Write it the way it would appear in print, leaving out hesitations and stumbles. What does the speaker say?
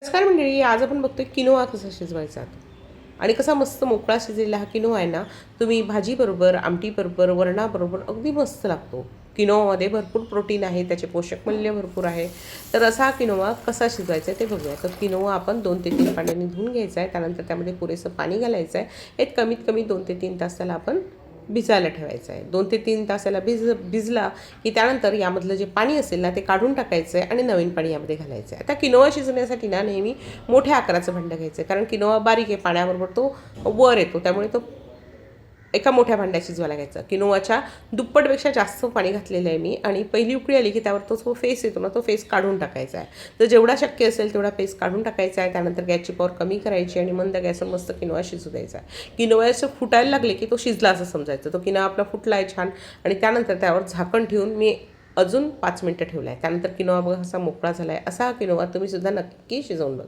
नमस्कार मंडळी, आज आपण बघतोय किनोआ कसा शिजवायचा आणि कसा मस्त मोकळा शिजलेला हा किनोआ आहे ना, तुम्ही भाजीबरोबर, आमटीबरोबर, वरणाबरोबर अगदी मस्त लागतो. किनोआमध्ये भरपूर प्रोटीन आहे, त्याचे पोषक मूल्य भरपूर आहे. तर असा हा किनोआ कसा शिजवायचा आहे ते बघूया. तर किनोआ आपण 2 ते 3 पाण्याने धुवून घ्यायचा आहे. त्यानंतर त्यामध्ये पुरेसं पाणी घालायचं आहे. एक कमीत कमी 2 ते 3 तास त्याला आपण भिजायला ठेवायचं आहे. 2 ते 3 तासाला भिजला की त्यानंतर यामधलं जे पाणी असेल ना ते काढून टाकायचं आहे आणि नवीन पाणी यामध्ये घालायचं आहे. आता किनोआ शिजवण्यासाठी ना नेहमी मोठ्या आकाराचं भांडं घ्यायचं आहे, कारण किनोआ बारीक आहे, पाण्याबरोबर तो वर येतो, त्यामुळे तो एका मोठ्या भांड्यात शिजवायला घ्यायचा. किनोआच्या दुप्पटपेक्षा जास्त पाणी घातलेलं आहे मी आणि पहिली उकळी आली की त्यावर तो जो फेस येतो ना तो फेस काढून टाकायचा आहे. तर जेवढा शक्य असेल तेवढा फेस काढून टाकायचा आहे. त्यानंतर गॅसची पॉवर कमी करायची आणि मंद गॅसवर मस्त किनोआ शिजू द्यायचा आहे. किनोआ असं फुटायला लागले की तो शिजला असं समजायचं. तो किनोआ आपला फुटला आहे छान आणि त्यानंतर त्यावर झाकण ठेवून मी अजून 5 मिनटं ठेवला आहे. त्यानंतर किनोआ बघा असा मोकळा झाला आहे. असा हा किनोआ तुम्ही सुद्धा नक्की शिजवून बघा.